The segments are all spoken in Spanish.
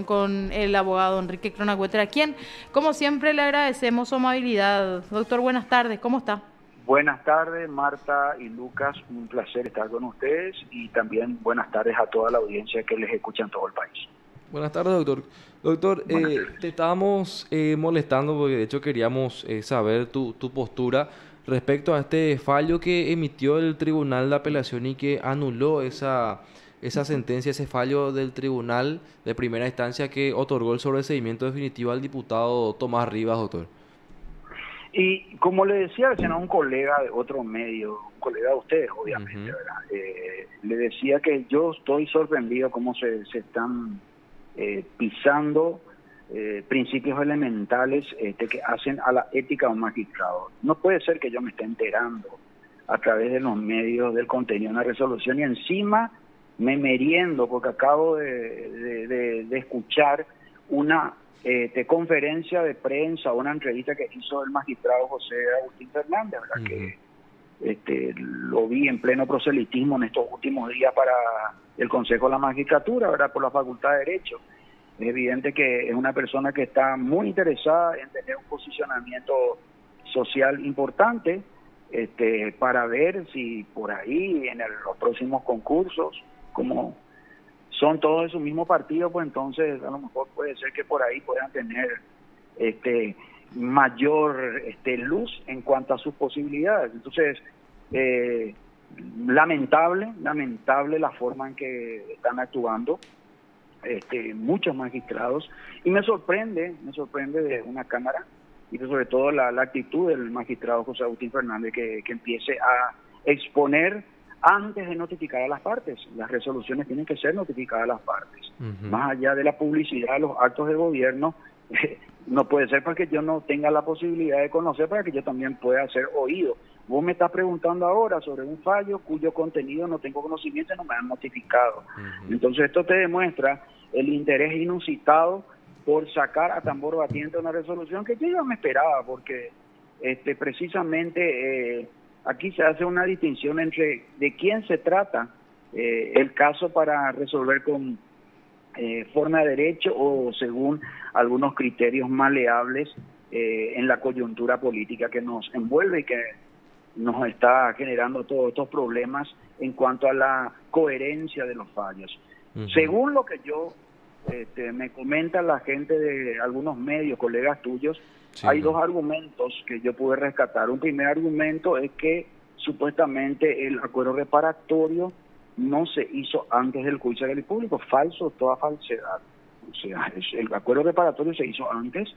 Con el abogado Enrique Cronagüeter, a quien, como siempre, le agradecemos su amabilidad. Doctor, buenas tardes, ¿cómo está? Buenas tardes, Marta y Lucas, un placer estar con ustedes y también buenas tardes a toda la audiencia que les escucha en todo el país. Buenas tardes, doctor. Doctor, Buenas tardes. te estábamos molestando porque de hecho queríamos saber tu postura respecto a este fallo que emitió el Tribunal de Apelación y que anuló esa sentencia, ese fallo del Tribunal de Primera Instancia que otorgó el sobreseimiento definitivo al diputado Tomás Rivas, doctor. Y como le decía recién a un colega de otro medio, un colega de ustedes, obviamente, Ujú. ¿verdad? Le decía que yo estoy sorprendido cómo se están pisando principios elementales que hacen a la ética de un magistrado. No puede ser que yo me esté enterando a través de los medios del contenido de una resolución y encima me meriendo porque acabo de escuchar una conferencia de prensa, una entrevista que hizo el magistrado José Agustín Fernández, ¿verdad? Ujú. Que lo vi en pleno proselitismo en estos últimos días para el Consejo de la Magistratura, ¿verdad? Por la Facultad de Derecho. Es evidente que es una persona que está muy interesada en tener un posicionamiento social importante, para ver si por ahí en los próximos concursos, como son todos de su mismo partido, pues entonces a lo mejor puede ser que por ahí puedan tener este mayor luz en cuanto a sus posibilidades. Entonces, eh, lamentable la forma en que están actuando muchos magistrados, y me sorprende de una Cámara, y sobre todo la actitud del magistrado José Agustín Fernández que empiece a exponer antes de notificar a las partes. Las resoluciones tienen que ser notificadas a las partes. Ujú. Más allá de la publicidad de los actos de gobierno, no puede ser para que yo no tenga la posibilidad de conocer, para que yo también pueda ser oído. Vos me estás preguntando ahora sobre un fallo cuyo contenido no tengo conocimiento y no me han notificado. Ujú. Entonces esto te demuestra el interés inusitado por sacar a tambor batiente una resolución que yo ya me esperaba, porque precisamente aquí se hace una distinción entre de quién se trata el caso para resolver con forma de derecho o según algunos criterios maleables en la coyuntura política que nos envuelve y que nos está generando todos estos problemas en cuanto a la coherencia de los fallos. Ujú. Según lo que yo me comenta la gente de algunos medios, colegas tuyos, Sí, hay dos claro. argumentos que yo pude rescatar. Un primer argumento es que supuestamente el acuerdo reparatorio no se hizo antes del juicio del público. Falso, toda falsedad. O sea, el acuerdo reparatorio se hizo antes.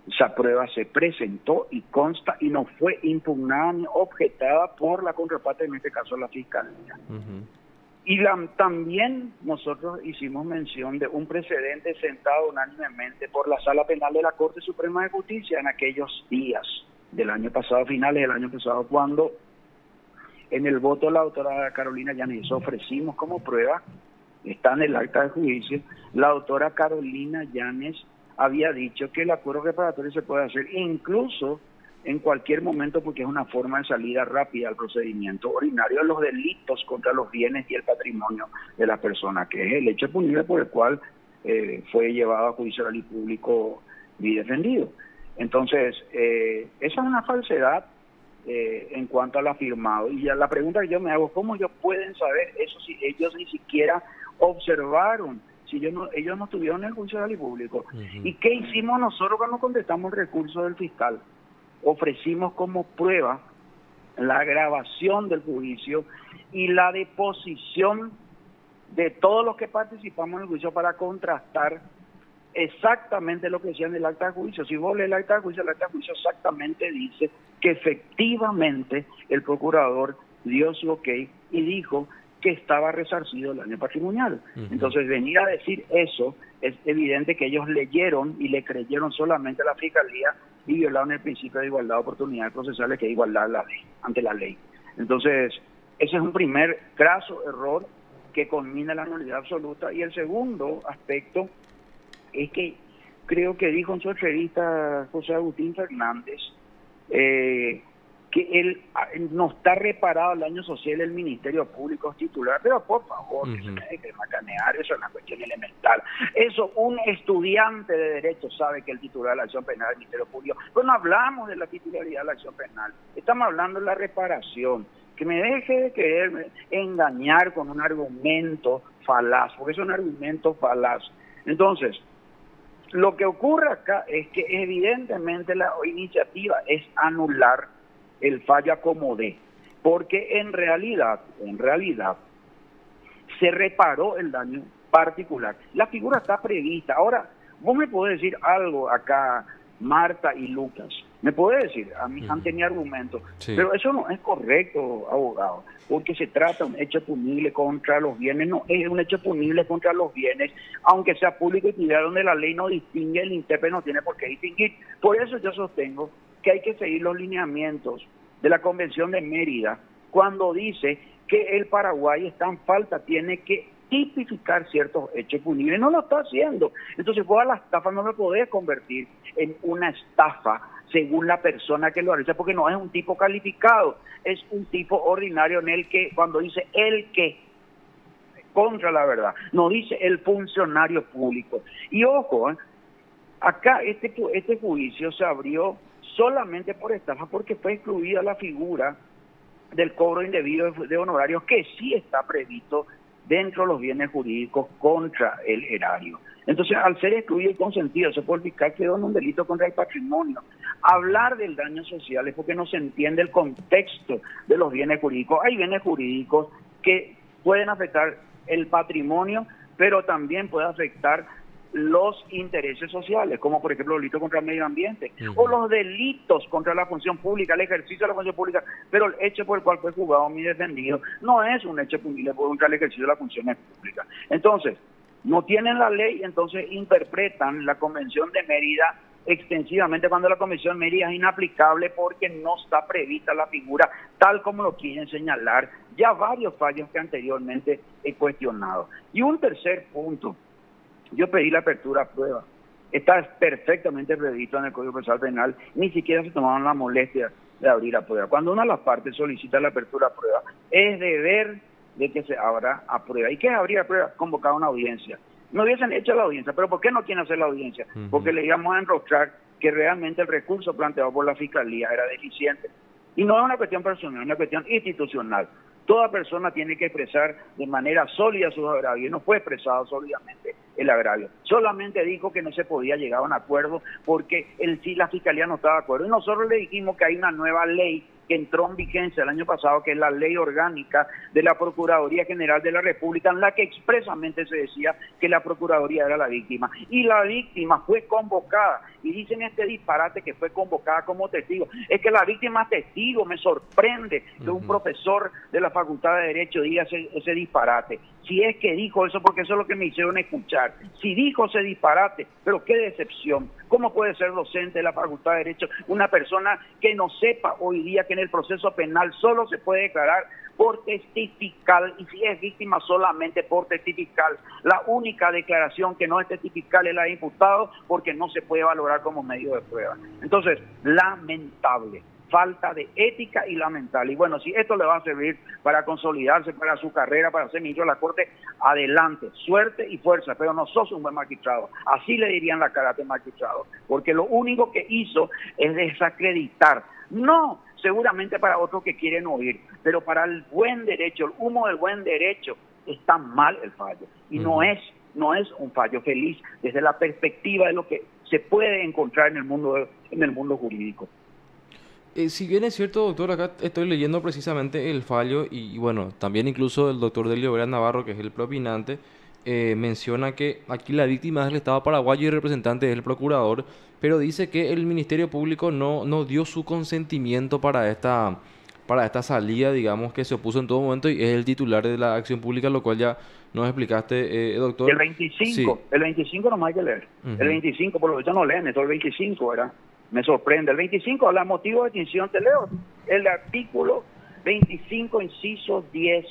Esa prueba se presentó y consta y no fue impugnada ni objetada por la contraparte, en este caso la Fiscalía. Ujú. Y también nosotros hicimos mención de un precedente sentado unánimemente por la Sala Penal de la Corte Suprema de Justicia en aquellos días del año pasado, finales del año pasado, cuando en el voto de la doctora Carolina Llanes, eso ofrecimos como prueba, está en el acta de juicio, la doctora Carolina Llanes había dicho que el acuerdo reparatorio se puede hacer incluso en cualquier momento porque es una forma de salida rápida al procedimiento ordinario de los delitos contra los bienes y el patrimonio de la persona, que es el hecho punible por el cual fue llevado a juicio oral y público y defendido. Entonces, esa es una falsedad en cuanto al afirmado. Y ya la pregunta que yo me hago, ¿cómo ellos pueden saber eso si ellos ni siquiera observaron, si ellos no estuvieron en el juicio oral y público? Ujú. ¿Y qué hicimos nosotros cuando contestamos el recurso del fiscal? Ofrecimos como prueba la grabación del juicio y la deposición de todos los que participamos en el juicio para contrastar exactamente lo que decía en el acta de juicio. Si vos lees el acta de juicio exactamente dice que efectivamente el procurador dio su ok y dijo que estaba resarcido el daño patrimonial. Ujú. Entonces, venir a decir eso, es evidente que ellos leyeron y le creyeron solamente a la Fiscalía y violaron el principio de igualdad de oportunidades procesales, que es igualdad la ley, ante la ley. Entonces, ese es un primer graso error que culmina la nulidad absoluta. Y el segundo aspecto es que creo que dijo en su entrevista José Agustín Fernández, eh, que él no está reparado el daño social del Ministerio Público titular, pero por favor, que macanear, eso es una cuestión elemental. Eso, un estudiante de Derecho sabe que el titular de la acción penal es el Ministerio Público, pero no hablamos de la titularidad de la acción penal, estamos hablando de la reparación. Que me deje de querer engañar con un argumento falaz, porque es un argumento falaz. Entonces, lo que ocurre acá es que evidentemente la iniciativa es anular el fallo acomodé, porque en realidad, se reparó el daño particular. La figura está prevista. Ahora, vos me podés decir algo acá, Marta y Lucas, me podés decir, a mí han tenido argumentos, sí, pero eso no es correcto, abogado, porque se trata de un hecho punible contra los bienes, no es un hecho punible contra los bienes, aunque sea público y privado, donde la ley no distingue, el intérprete no tiene por qué distinguir. Por eso yo sostengo que hay que seguir los lineamientos de la Convención de Mérida, cuando dice que el Paraguay está en falta, tiene que tipificar ciertos hechos punibles, no lo está haciendo. Entonces, vos a la estafa no me podés convertir en una estafa según la persona que lo realiza, porque no es un tipo calificado, es un tipo ordinario en el que, cuando dice el que, contra la verdad, no dice el funcionario público. Y ojo, acá este juicio se abrió solamente por estafa, porque fue excluida la figura del cobro indebido de honorarios, que sí está previsto dentro de los bienes jurídicos contra el erario. Entonces, al ser excluido y consentido, se puede explicar que quedó en un delito contra el patrimonio. Hablar del daño social es porque no se entiende el contexto de los bienes jurídicos. Hay bienes jurídicos que pueden afectar el patrimonio, pero también puede afectar los intereses sociales, como por ejemplo los delitos contra el medio ambiente, o los delitos contra la función pública, el ejercicio de la función pública, pero el hecho por el cual fue juzgado mi defendido no es un hecho punible contra el ejercicio de las funciones públicas. Entonces, no tienen la ley, entonces interpretan la Convención de Mérida extensivamente, cuando la Convención de Mérida es inaplicable porque no está prevista la figura tal como lo quieren señalar ya varios fallos que anteriormente he cuestionado. Y un tercer punto, yo pedí la apertura a prueba, está perfectamente previsto en el Código Procesal Penal, ni siquiera se tomaron la molestia de abrir a prueba. Cuando una de las partes solicita la apertura a prueba, es deber de que se abra a prueba. ¿Y qué es abrir a prueba? Convocar una audiencia. No hubiesen hecho la audiencia, pero ¿por qué no quieren hacer la audiencia? Porque le íbamos a enrostrar que realmente el recurso planteado por la Fiscalía era deficiente. Y no es una cuestión personal, es una cuestión institucional. Toda persona tiene que expresar de manera sólida sus agravios, y no fue expresado sólidamente el agravio. Solamente dijo que no se podía llegar a un acuerdo porque la Fiscalía no estaba de acuerdo. Y nosotros le dijimos que hay una nueva ley que entró en vigencia el año pasado, que es la Ley Orgánica de la Procuraduría General de la República, en la que expresamente se decía que la Procuraduría era la víctima. Y la víctima fue convocada, y dicen este disparate que fue convocada como testigo. Es que la víctima es testigo, me sorprende que un profesor de la Facultad de Derecho diga ese disparate. Si es que dijo eso, porque eso es lo que me hicieron escuchar. Si dijo ese disparate, pero qué decepción. ¿Cómo puede ser docente de la Facultad de Derecho una persona que no sepa hoy día que en el proceso penal solo se puede declarar por testifical, y si es víctima solamente por testifical? La única declaración que no es testifical es la de imputado, porque no se puede valorar como medio de prueba. Entonces, lamentable, falta de ética y lamentable. Y bueno, si esto le va a servir para consolidarse para su carrera, para ser ministro de la Corte, adelante, suerte y fuerza, pero no sos un buen magistrado. Así le dirían la cara a este magistrado, porque lo único que hizo es desacreditar, no seguramente para otros que quieren oír, pero para el buen derecho, el humo del buen derecho, está mal el fallo. Y no es un fallo feliz desde la perspectiva de lo que se puede encontrar en el mundo jurídico. Si bien es cierto, doctor, acá estoy leyendo precisamente el fallo y bueno, también incluso el doctor Delio Vera Navarro, que es el propinante, menciona que aquí la víctima es el Estado paraguayo y el representante es el procurador, pero dice que el Ministerio Público no dio su consentimiento para esta salida, digamos, que se opuso en todo momento y es el titular de la acción pública, lo cual ya nos explicaste, doctor. El 25, sí. El 25 no hay que leer. El 25, por lo que ya no leen, esto el 25 era. Me sorprende. El 25 habla motivo de extinción, te leo. El artículo 25, inciso 10.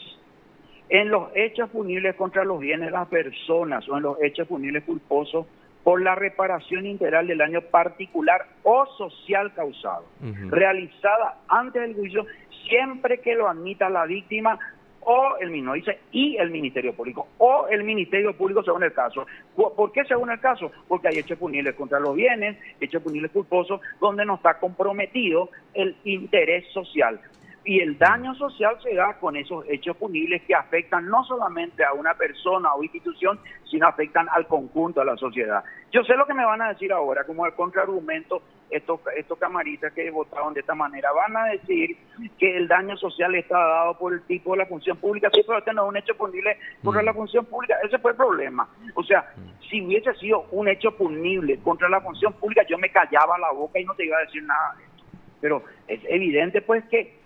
En los hechos punibles contra los bienes de las personas o en los hechos punibles culposos por la reparación integral del daño particular o social causado, realizada antes del juicio, siempre que lo admita la víctima o el mismo, dice, y el Ministerio Público, o el Ministerio Público según el caso. ¿Por qué según el caso? Porque hay hechos punibles contra los bienes, hechos punibles culposos, donde no está comprometido el interés social. Y el daño social se da con esos hechos punibles que afectan no solamente a una persona o institución, sino afectan al conjunto de la sociedad. Yo sé lo que me van a decir ahora, como el contraargumento, estos camaristas que votaron de esta manera, van a decir que el daño social está dado por el tipo de la función pública. Sí, pero este no es un hecho punible contra la función pública, ese fue el problema. O sea, si hubiese sido un hecho punible contra la función pública, yo me callaba la boca y no te iba a decir nada de esto. Pero es evidente pues que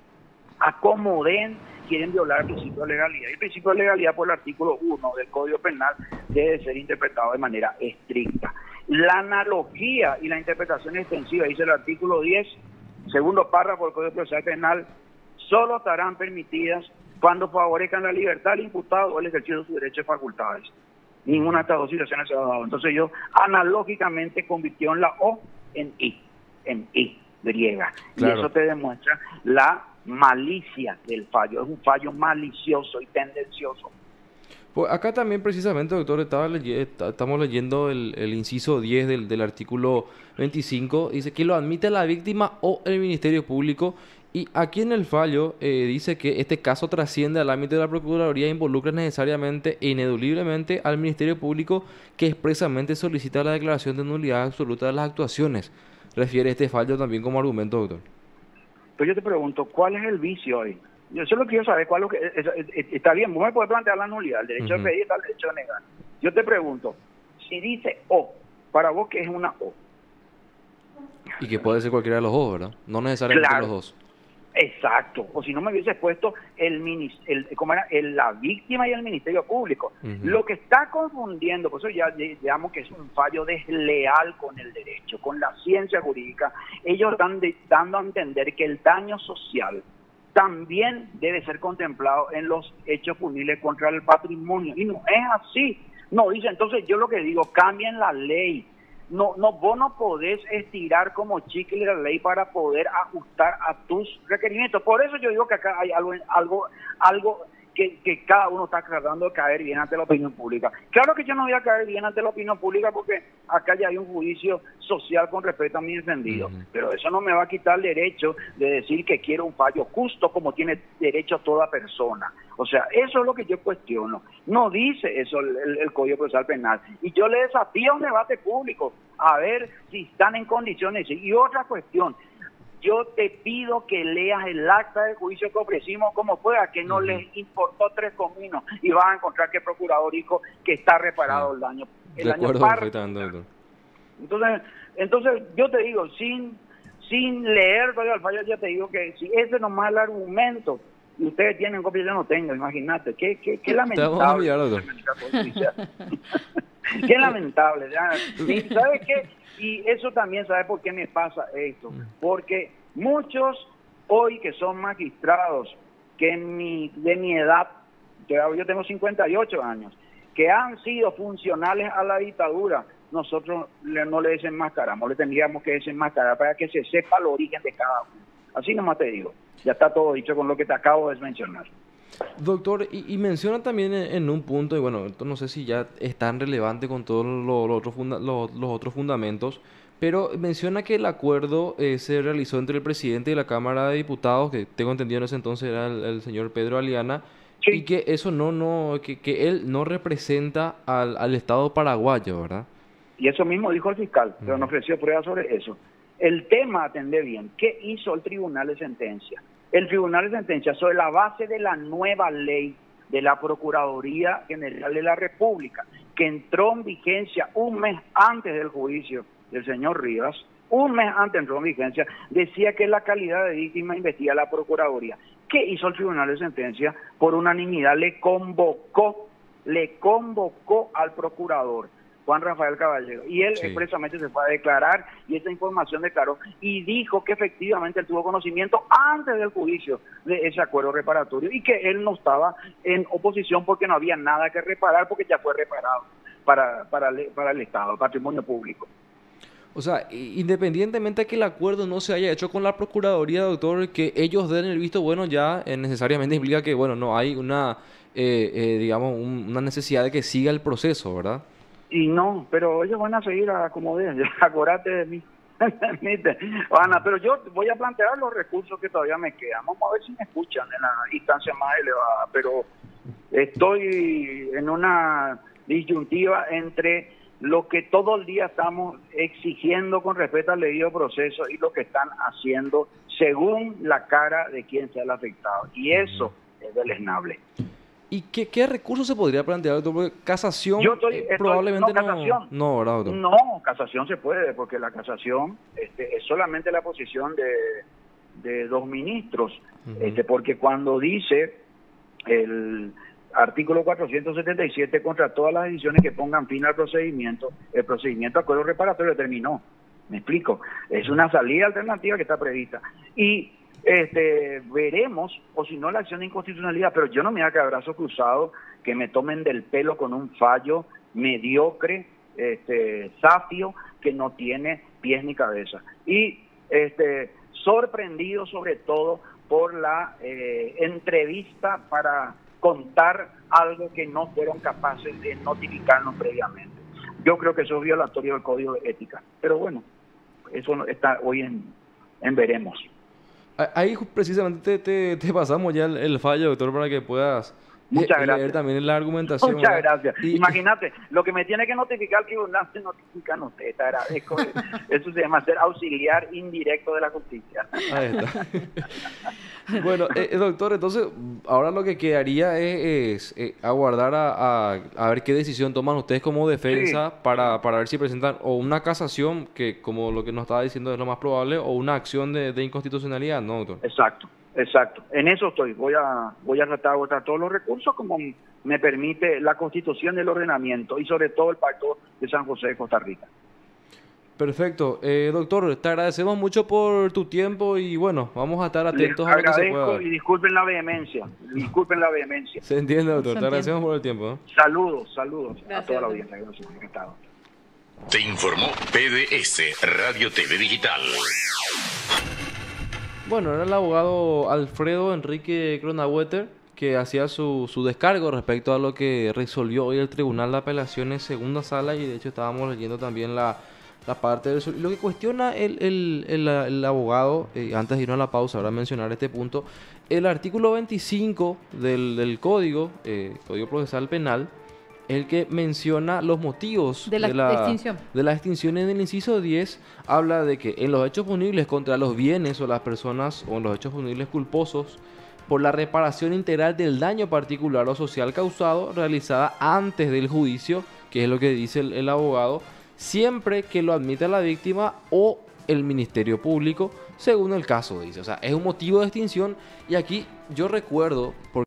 acomoden, quieren violar el principio de legalidad. Y el principio de legalidad por el artículo 1 del Código Penal debe ser interpretado de manera estricta. La analogía y la interpretación extensiva, dice el artículo 10, segundo párrafo del Código Procesal Penal, solo estarán permitidas cuando favorezcan la libertad del imputado o el ejercicio de sus derechos y facultades. Ninguna de estas dos situaciones se ha dado. Entonces yo analógicamente convirtió en la O en I griega. Claro. Y eso te demuestra la malicia del fallo, es un fallo malicioso y tendencioso. Pues acá también precisamente, doctor, estamos leyendo el inciso 10 del artículo 25, dice que lo admite la víctima o el Ministerio Público, y aquí en el fallo dice que este caso trasciende al ámbito de la Procuraduría e involucra necesariamente e ineludiblemente al Ministerio Público, que expresamente solicita la declaración de nulidad absoluta de las actuaciones. Refiere este fallo también como argumento, doctor. Pero yo te pregunto, ¿cuál es el vicio hoy? Yo solo quiero saber cuál es lo que... Está bien, vos me puedes plantear la nulidad, el derecho de pedir está el derecho de negar. Yo te pregunto, si dice O, para vos, ¿qué es una O? Y que puede ser cualquiera de los dos, ¿verdad? No necesariamente los dos. Exacto, o si no me hubiese puesto la víctima y el Ministerio Público. Lo que está confundiendo, por eso ya digamos que es un fallo desleal con el derecho, con la ciencia jurídica. Ellos están dando a entender que el daño social también debe ser contemplado en los hechos punibles contra el patrimonio, y no es así. No, dice, entonces yo lo que digo, cambien la ley. No, vos no podés estirar como chicle la ley para poder ajustar a tus requerimientos. Por eso yo digo que acá hay algo que cada uno está tratando de caer bien ante la opinión pública. Claro que yo no voy a caer bien ante la opinión pública porque acá ya hay un juicio social con respecto a mi defendido, pero eso no me va a quitar el derecho de decir que quiero un fallo justo como tiene derecho toda persona. O sea, eso es lo que yo cuestiono. No dice eso el Código Procesal Penal. Y yo le desafío a un debate público a ver si están en condiciones. Y otra cuestión, yo te pido que leas el acta de juicio que ofrecimos como fuera, que no les importó 3 cominos y vas a encontrar que el procurador dijo que está reparado el daño. De acuerdo, perfectamente, doctor. Entonces yo te digo, sin leer todavía el fallo, ya te digo que si ese nomás es el argumento, y ustedes tienen copia, yo no tengo, imagínate, qué lamentable. Qué lamentable. ¿Sabes qué? Y eso también, ¿sabes por qué me pasa esto? Porque muchos hoy que son magistrados, que de mi edad, yo tengo 58 años, que han sido funcionales a la dictadura, nosotros no le desenmascaramos, le tendríamos que desenmascarar para que se sepa el origen de cada uno. Así nomás te digo, ya está todo dicho con lo que te acabo de mencionar. Doctor, y menciona también en un punto, y bueno, esto no sé si ya es tan relevante con todos los otros fundamentos, pero menciona que el acuerdo se realizó entre el presidente de la Cámara de Diputados, que tengo entendido en ese entonces era el señor Pedro Aliana, sí, y que eso que él no representa al Estado paraguayo, ¿verdad? Y eso mismo dijo el fiscal, pero no ofreció pruebas sobre eso. El tema, atendé bien, ¿qué hizo el Tribunal de Sentencia? El Tribunal de Sentencia, sobre la base de la nueva ley de la Procuraduría General de la República, que entró en vigencia un mes antes del juicio del señor Rivas, un mes antes entró en vigencia, decía que la calidad de víctima investiga la Procuraduría. ¿Qué hizo el Tribunal de Sentencia? Por unanimidad le convocó al procurador Juan Rafael Caballero, y él expresamente se fue a declarar, y esa información declaró, y dijo que efectivamente él tuvo conocimiento antes del juicio de ese acuerdo reparatorio, y que él no estaba en oposición porque no había nada que reparar, porque ya fue reparado. para el Estado, patrimonio público. O sea, independientemente de que el acuerdo no se haya hecho con la Procuraduría, doctor, que ellos den el visto bueno ya necesariamente implica que, bueno, no hay una, digamos, una necesidad de que siga el proceso, ¿verdad? Y no, pero ellos van a seguir a como de, acuérdate de mí. Ana, pero yo voy a plantear los recursos que todavía me quedan. Vamos a ver si me escuchan en la instancia más elevada, pero estoy en una disyuntiva entre lo que todo el día estamos exigiendo con respecto al debido proceso y lo que están haciendo según la cara de quien sea el afectado. Y eso es deleznable. ¿Y qué recursos se podría plantear, doctor? Porque casación probablemente no. Casación, no, ¿verdad, doctor? No, casación se puede, porque la casación es solamente la posición de dos ministros, porque cuando dice el artículo 477 contra todas las decisiones que pongan fin al procedimiento, el procedimiento de acuerdo reparatorio terminó. ¿Me explico? Es una salida alternativa que está prevista. Y veremos, o si no, la acción de inconstitucionalidad, pero yo no me voy a quedar brazos cruzados que me tomen del pelo con un fallo mediocre, zafio, que no tiene pies ni cabeza. Y sorprendido sobre todo por la entrevista para contar algo que no fueron capaces de notificarnos previamente. Yo creo que eso es violatorio del Código de Ética, pero bueno, eso está hoy en veremos. Ahí precisamente te pasamos ya el fallo, doctor, para que puedas leer también la argumentación. Muchas gracias. Imagínate, lo que me tiene que notificar el tribunal se notifican ustedes, te agradezco. Eso se llama ser auxiliar indirecto de la justicia. Ahí está. Bueno, doctor, entonces ahora lo que quedaría es aguardar a ver qué decisión toman ustedes como defensa, sí, para ver si presentan o una casación, que como lo que nos estaba diciendo es lo más probable, o una acción de inconstitucionalidad, ¿no, doctor? Exacto. En eso estoy. Voy a tratar de agotar todos los recursos como me permite la Constitución y el ordenamiento, y sobre todo el Pacto de San José de Costa Rica. Perfecto. Doctor, te agradecemos mucho por tu tiempo y bueno, vamos a estar atentos a lo que se pueda. Agradezco y disculpen la vehemencia. Se entiende, doctor. Te agradecemos por el tiempo, ¿eh? Saludos gracias, a toda la audiencia. Gracias. Te informó PDS Radio TV Digital. Bueno, era el abogado Alfredo Enrique Cronaueter que hacía su descargo respecto a lo que resolvió hoy el Tribunal de Apelaciones segunda sala, y de hecho estábamos leyendo también la parte de lo que cuestiona el abogado, antes de irnos a la pausa, ahora mencionar este punto, el artículo 25 del Código Procesal Penal, el que menciona los motivos de la extinción. En el inciso 10 habla de que en los hechos punibles contra los bienes o las personas, o en los hechos punibles culposos por la reparación integral del daño particular o social causado realizada antes del juicio, que es lo que dice el abogado, siempre que lo admita la víctima o el Ministerio Público, según el caso, dice. O sea, es un motivo de extinción, y aquí yo recuerdo, porque